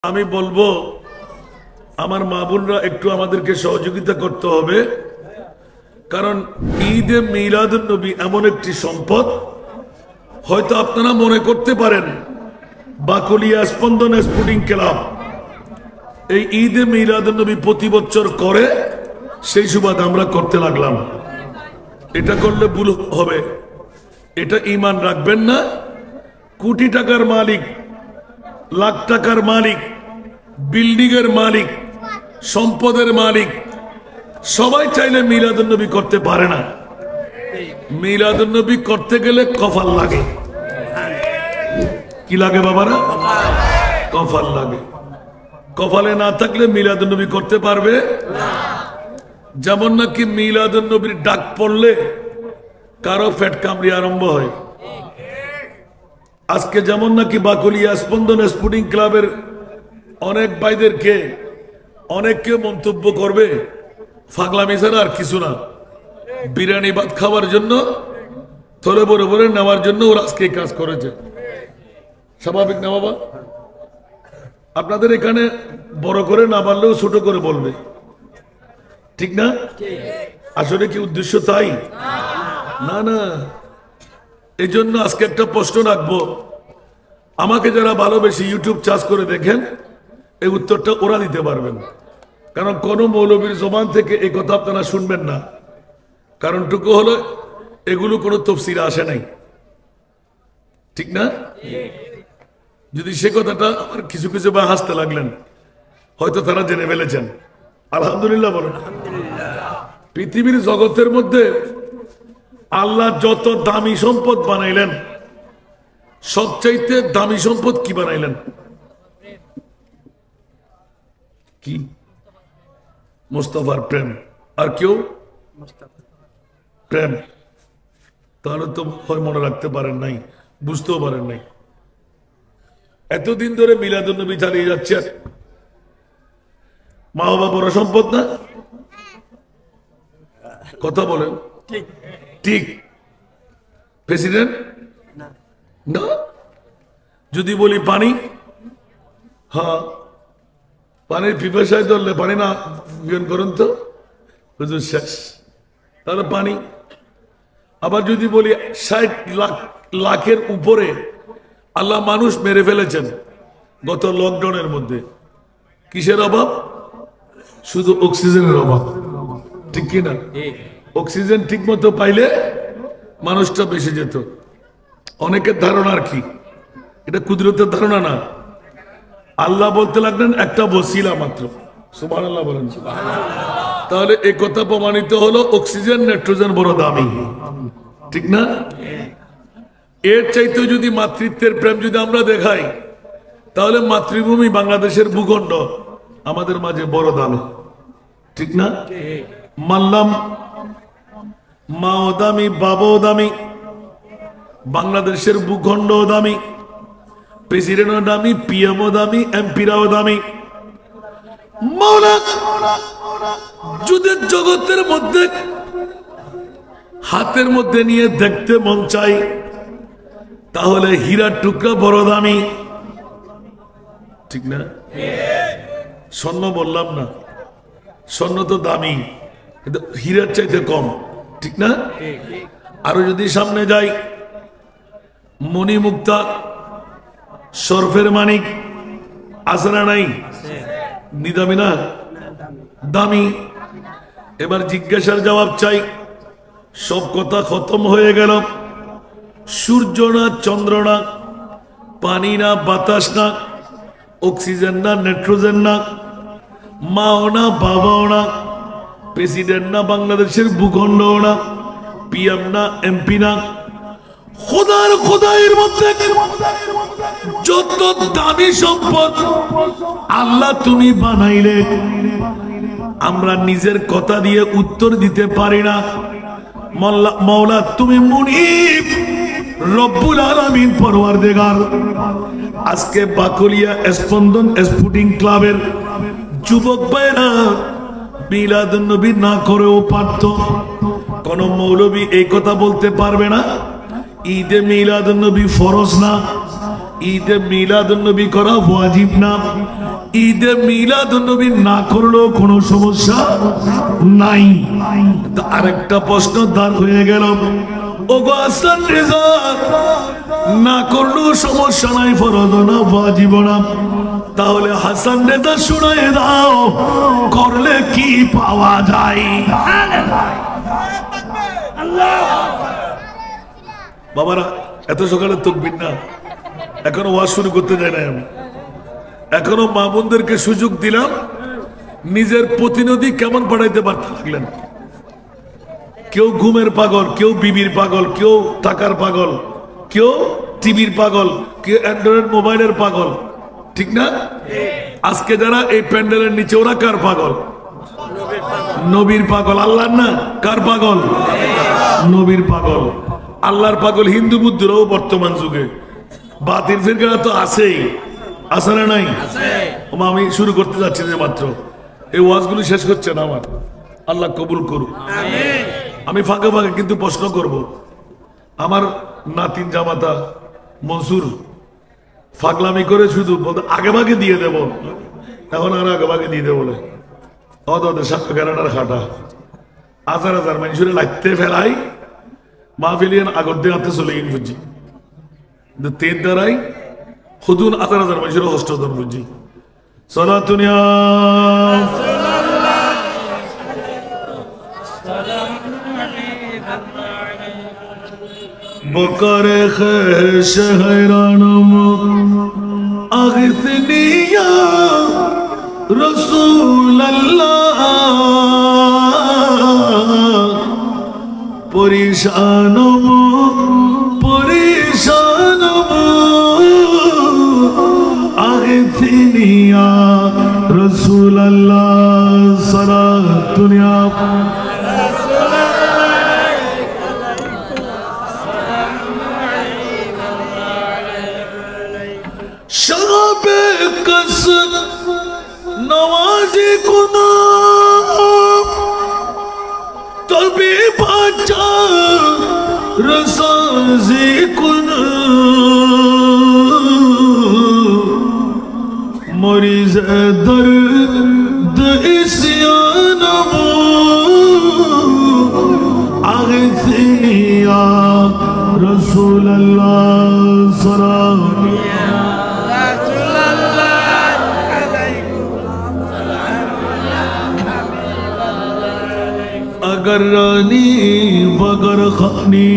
আমি বলবো আমার মা বোনরা একটু আমাদেরকে সহযোগিতা করতে হবে, কারণ ঈদে মিলাদুন নবী এমন একটি সম্পদ, হয়তো আপনারা মনে করতে পারেন বাকলিয়া স্পন্দন স্পোর্টিং ক্লাব এই ঈদে মিলাদুন নবী প্রতি বছর করে, সেই সুবাদে আমরা করতে লাগলাম। এটা করলে ভুল হবে, এটা ঈমান রাখবেন না। কোটি টাকার মালিক, লাখ টাকার মালিক, বিল্ডিং এর মালিক, সম্পদের মালিক সবাই চাইলে মিলাদুন নবী করতে পারে না। মিলাদুন নবী করতে গেলে কফাল লাগে। কি লাগে বাবারা? কফাল লাগে। কপালে না থাকলে মিলাদুন নবী করতে পারবে না। যেমন নাকি মিলাদুন নবীর ডাক পড়লে কারো পেট কামড়ি আরম্ভ হয়। আজকে যেমন নাকি বাকলিয়া স্পন্দন স্পোর্টিং ক্লাবের অনেক ভাইদেরকে অনেকে মন্তব্য করবে, ফাগলামি ছাড়া আর কিছু না। বিরিয়ানি ভাত খাওয়ার জন্য, থলে বড় বড় নেওয়ার জন্য ওরা আজকে কাজ করেছে। স্বাভাবিক না বাবা? আপনাদের এখানে বড় করে না পারলেও ছোট করে বলবে, ঠিক না? আসলে কি উদ্দেশ্য তাই? না না। এই জন্য আজকে একটা প্রশ্ন রাখবো, আমাকে যারা ভালোবেসে ইউটিউব চার্জ করে দেখেন, এই উত্তরটা ওরা দিতে পারবেন। কারণ কোন মৌলবীর জবান থেকে এই কথা আপনারা শুনবেন না। কারণটুকু হলো এগুলো কোনো তফসিরে আসে নাই, ঠিক না? যদি সে কথাটা আমার কিছু কিছু বা হাসতে লাগলেন, হয়তো তারা জেনে ফেলেছেন। আলহামদুলিল্লাহ বলেন। পৃথিবীর জগতের মধ্যে আল্লাহ যত দামি সম্পদ বানাইলেন, সবচাইতে দামি সম্পদ কি বানাইলেন? কি? মুস্তাফার প্রেম। আর কেউ? প্রেম। তাহলে তো মনে রাখতে পারেন নাই, বুঝতেও পারেন নাই। এতদিন ধরে মিলাদুন নবী চালিয়ে যাচ্ছেন। মা বাবা বড় সম্পদ না? কথা বলেন। ঠিক। প্রেসিডেন্ট না? যদি বলি পানি, হ্যাঁ, পানির পিপাসায় ধরলে পানি না করেন তো হুজুর শেষ, তাহলে পানি। আবার যদি বলি 60 লাখের উপরে আল্লাহ মানুষ মেরে ফেলেছেন গত লকডাউনের মধ্যে, কিসের অভাব? শুধু অক্সিজেনের অভাব, ঠিক কিনা? অক্সিজেন ঠিক মতো পাইলে মানুষটা বেঁচে যেত। অনেকের ধারণা আর কি, এটা কুদরতের ধারণা না। আল্লাহ বলতে লাগলেন একটা ওসিলা মাত্র। সুবহানাল্লাহ বলেন। তাহলে এই কথা প্রমাণিত হলো অক্সিজেন নাইট্রোজেন বড় দামি, ঠিক না? এর চাইতে যদি মাতৃত্বের প্রেম যদি আমরা দেখাই, তাহলে মাতৃভূমি বাংলাদেশের ভূখণ্ড আমাদের মাঝে বড় দামি, ঠিক না? মানলাম মাও দামি, বাবাও দামি, বাংলাদেশের ভূখণ্ড দামি, প্রেসিডেন্টও দামি, পিএমও দামি, এমপিরাও দামি। মাওলা যদি জগতের মধ্যে হাতের মধ্যে নিয়ে দেখতে মন চাই, তাহলে হীরার টুকরা বড় দামি, ঠিক না? স্বর্ণ বললাম না, স্বর্ণ তো দামি, কিন্তু হীরার চাইতে কম, ঠিক না? আরো যদি সামনে যাই, মণিমুক্তা, সরফের মানিক আছে না নাই? দামি না? দামি। এবার জিজ্ঞাসার জবাব চাই। সব কথা খতম হয়ে গেল। সূর্য না, চন্দ্র না, পানি না, বাতাস না, অক্সিজেন না, নাইট্রোজেন না, মাও না, বাবাও না, প্রেসিডেন্ট না, বাংলাদেশের ভূখণ্ড না, পিএম না, এমপি না, খোদার খোদাইয়ের মধ্যে যত দামি সম্পদ আল্লাহ তুমি বানাইলে, আমরা নিজের কথা দিয়ে উত্তর দিতে পারি না। মাওলা তুমি মুনিব, রব্বুল আলামিন, পরওয়ারদিগার। আজকে বাকলিয়া স্পন্দন স্পোর্টিং ক্লাবের যুবক ভাইরা মিলাদুন নবী না করেও পারত। কোন মৌলবী এই কথা বলতে পারবে না ঈদে মিলাদুন নবী ফরজ না, ঈদে মিলাদুন্নবী করা ওয়াজিব না। ঈদে মিলাদুন্নবী না করলেও কোনো সমস্যা নাই। আরেকটা প্রশ্ন দাঁড় হয়ে গেল, ওগো হাসান রেজা, না করলেও সমস্যা নাই, ফরজ না ওয়াজিব না, তাহলে হাসান রেজা শুনায় দাও করলে কি পাওয়া যায়? বাবারা এত সকালে তকবীর না, এখনো ওয়াজ শুরু করতে যায় না। আমি এখনো মা বোনদেরকে সুযোগ দিলাম, নিজের প্রতিনিধি কেমন পাঠাইতে পারতে লাগলেন। কেউ ঘুমের পাগল, কেউ বিবির পাগল, কেউ টাকার পাগল, কেউ টিভির পাগল, কেউ অ্যান্ড্রয়েড মোবাইলের পাগল, ঠিক না? আজকে যারা এই প্যান্ডেলের নিচে, ওরা কার পাগল? নবীর পাগল। আল্লাহর না, কার পাগল? নবীর পাগল। আল্লাহর পাগল হিন্দু বুদ্ধরাও বর্তমান যুগে। বাতিল ফিরকারা তো আছেই, আছে না নাই? আমি শুরু করতে যাচ্ছি যে মাত্র, এই ওয়াজগুলো শেষ হচ্ছে না আমার। আল্লাহ কবুল করুক। আমি ফাঁকে ফাঁকে কিন্তু প্রশ্ন করব। আমার নাতিন জামাতা মনসুর ফাগলামি করে শুধু বলতে আগে ভাগে দিয়ে দেব, এখন আর আগে ভাগে দিয়ে দেবো বলে সাক্ষা কেনার খাটা হাজার হাজার মানুষের লাগতে ফেলাই মাহফিলিয়ান আগর দিয়ে হাতে চলে গিয়ে বুঝছি তের দ্বারাই খুদুন হাজার হাজার মানুষের হস্তদন বুঝছি। সলাতুনিয়া বকরে খেশ हैरानम আগিতনিয়া রসুল আল্লাহ পরিশানম পরিশানম আগিতনিয়া রসুল আল্লাহ সলাতুনিয়া शराबे कस नवाजी कुना तभी बाचा रसाजी कुना मरीज दर्द इस्यानमो आगथिनिया रसूल अल्लाह सलाम अगर रानी वगर खानी